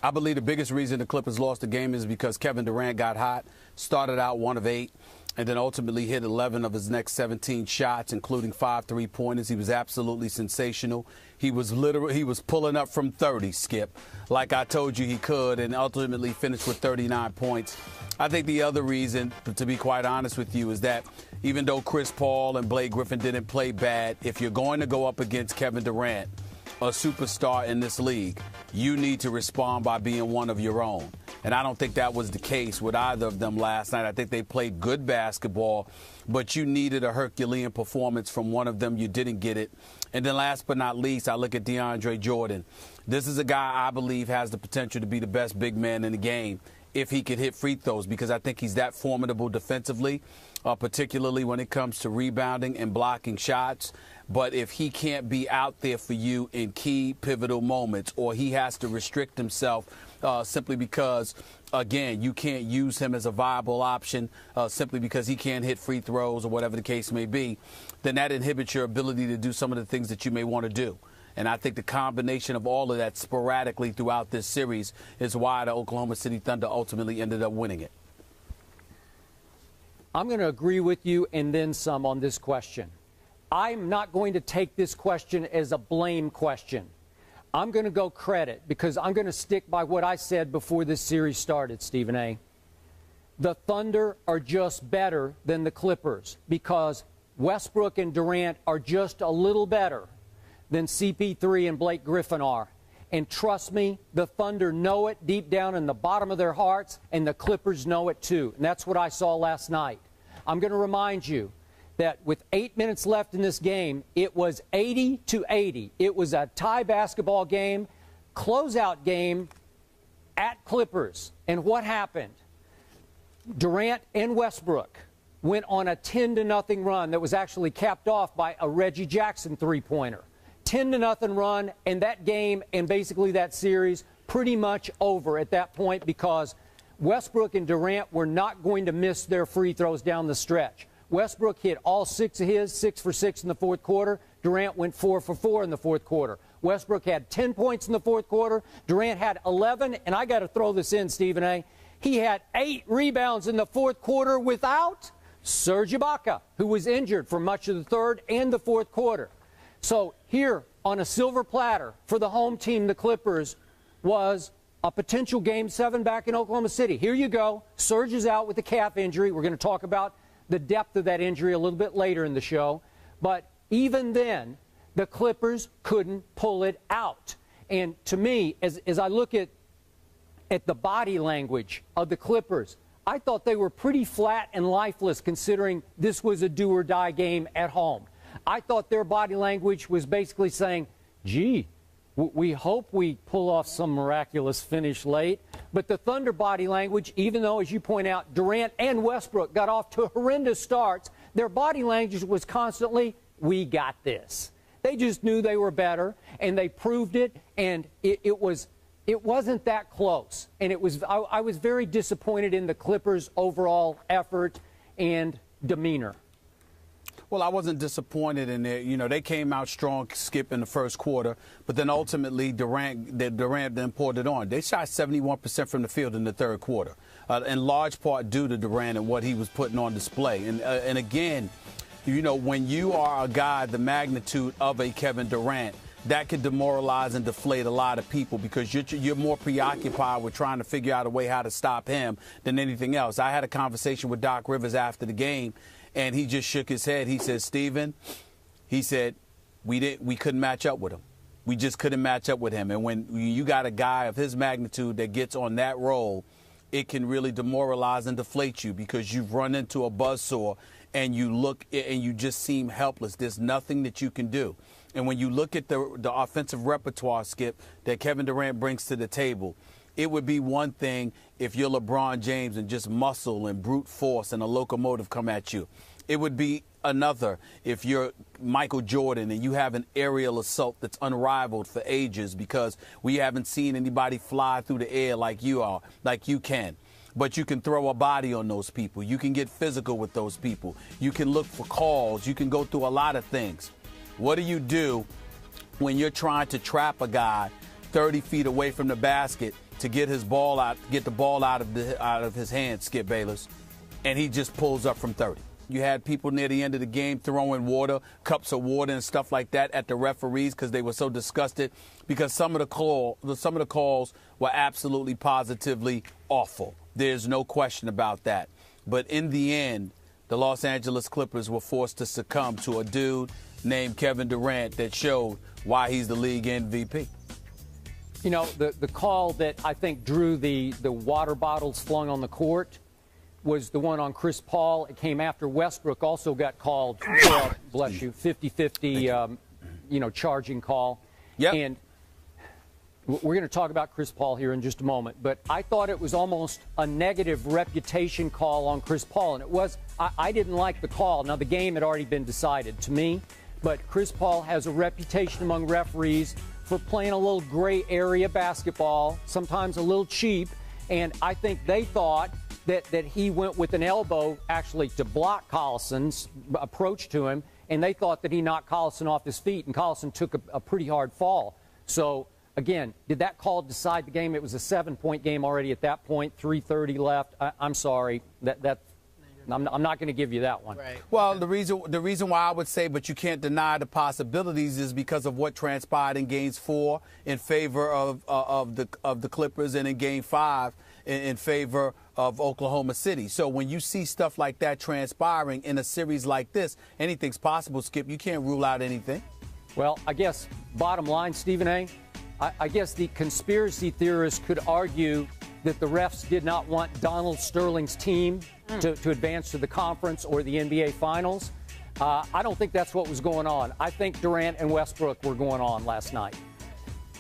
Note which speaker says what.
Speaker 1: I believe the biggest reason the Clippers lost the game is because Kevin Durant got hot, started out 1 of 8, and then ultimately hit 11 of his next 17 shots, including 5 3-pointers. He was absolutely sensational. He was pulling up from 30, Skip, like I told you he could, and ultimately finished with 39 points. I think the other reason, to be quite honest with you, is that even though Chris Paul and Blake Griffin didn't play bad, if you're going to go up against Kevin Durant, a superstar in this league, you need to respond by being one of your own. And I don't think that was the case with either of them last night. I think they played good basketball, but you needed a Herculean performance from one of them. You didn't get it. And then last but not least, I look at DeAndre Jordan. This is a guy I believe has the potential to be the best big man in the game if he could hit free throws, because I think he's that formidable defensively, particularly when it comes to rebounding and blocking shots. But if he can't be out there for you in key pivotal moments, or he has to restrict himself simply because, again, you can't use him as a viable option simply because he can't hit free throws or whatever the case may be, then that inhibits your ability to do some of the things that you may want to do. And I think the combination of all of that sporadically throughout this series is why the Oklahoma City Thunder ultimately ended up winning it.
Speaker 2: I'm going to agree with you and then some on this question. I'm not going to take this question as a blame question. I'm going to go credit, because I'm going to stick by what I said before this series started, Stephen A. The Thunder are just better than the Clippers because Westbrook and Durant are just a little better than CP3 and Blake Griffin are. And trust me, the Thunder know it deep down in the bottom of their hearts, and the Clippers know it too. And that's what I saw last night. I'm going to remind you that with 8 minutes left in this game, it was 80-80. It was a tie basketball game, closeout game at Clippers. And what happened? Durant and Westbrook went on a 10-0 run that was actually capped off by a Reggie Jackson three-pointer. 10-0 run, and that game and basically that series pretty much over at that point, because Westbrook and Durant were not going to miss their free throws down the stretch. Westbrook hit all 6 of his, 6 for 6 in the fourth quarter. Durant went 4 for 4 in the fourth quarter. Westbrook had 10 points in the fourth quarter. Durant had 11, and I got to throw this in, Stephen A. He had 8 rebounds in the fourth quarter without Serge Ibaka, who was injured for much of the third and the fourth quarter. So here on a silver platter for the home team, the Clippers, was a potential Game 7 back in Oklahoma City. Here you go. Serge is out with a calf injury. We're going to talk about the depth of that injury a little bit later in the show. But even then, the Clippers couldn't pull it out. And to me, as I look at the body language of the Clippers, I thought they were pretty flat and lifeless considering this was a do-or-die game at home. I thought their body language was basically saying, gee, we hope we pull off some miraculous finish late. But the Thunder body language, even though, as you point out, Durant and Westbrook got off to horrendous starts, their body language was constantly, we got this. They just knew they were better, and they proved it, and it wasn't that close. And I was very disappointed in the Clippers' overall effort and demeanor.
Speaker 1: Well, I wasn't disappointed in it. You know, they came out strong, Skip, in the first quarter, but then ultimately Durant then poured it on. They shot 71% from the field in the third quarter, in large part due to Durant and what he was putting on display. And again, you know, when you are a guy the magnitude of a Kevin Durant, that could demoralize and deflate a lot of people because you're more preoccupied with trying to figure out a way how to stop him than anything else. I had a conversation with Doc Rivers after the game, and he just shook his head. He said, Steven, he said, we couldn't match up with him. We just couldn't match up with him. And when you got a guy of his magnitude that gets on that role, it can really demoralize and deflate you because you've run into a buzzsaw and you look and you just seem helpless. There's nothing that you can do. And when you look at the offensive repertoire, Skip, that Kevin Durant brings to the table, it would be one thing if you're LeBron James and just muscle and brute force and a locomotive come at you. It would be another if you're Michael Jordan and you have an aerial assault that's unrivaled for ages because we haven't seen anybody fly through the air like you are, like you can. But you can throw a body on those people. You can get physical with those people. You can look for calls. You can go through a lot of things. What do you do when you're trying to trap a guy 30 feet away from the basket to get his ball out, get the ball out of his hand, Skip Bayless, and he just pulls up from 30. You had people near the end of the game throwing water, cups of water and stuff like that at the referees because they were so disgusted because some of the calls were absolutely positively awful. There's no question about that. But in the end, the Los Angeles Clippers were forced to succumb to a dude named Kevin Durant that showed why he's the league MVP.
Speaker 2: You know, the call that I think drew the water bottles flung on the court was the one on Chris Paul. It came after Westbrook also got called, bless you, 50-50, charging call.
Speaker 1: Yep.
Speaker 2: And we're going to talk about Chris Paul here in just a moment. But I thought it was almost a negative reputation call on Chris Paul. And it was, I didn't like the call. Now, the game had already been decided to me. But Chris Paul has a reputation among referees for playing a little gray area basketball, sometimes a little cheap. And I think they thought that he went with an elbow actually to block Collison's approach to him, and they thought that he knocked Collison off his feet, and Collison took a pretty hard fall. So, again, did that call decide the game? It was a 7-point game already at that point, 3:30 left. I'm sorry. I'm not going to give you that one.
Speaker 3: Right.
Speaker 1: Well, the reason why I would say, but you can't deny the possibilities, is because of what transpired in Games 4 in favor of the Clippers, and in Game 5 in favor of Oklahoma City. So when you see stuff like that transpiring in a series like this, anything's possible, Skip. You can't rule out anything.
Speaker 2: Well, I guess bottom line, Stephen A., I guess the conspiracy theorists could argue that the refs did not want Donald Sterling's team to advance to the conference or the NBA Finals. I don't think that's what was going on. I think Durant and Westbrook were going on last night.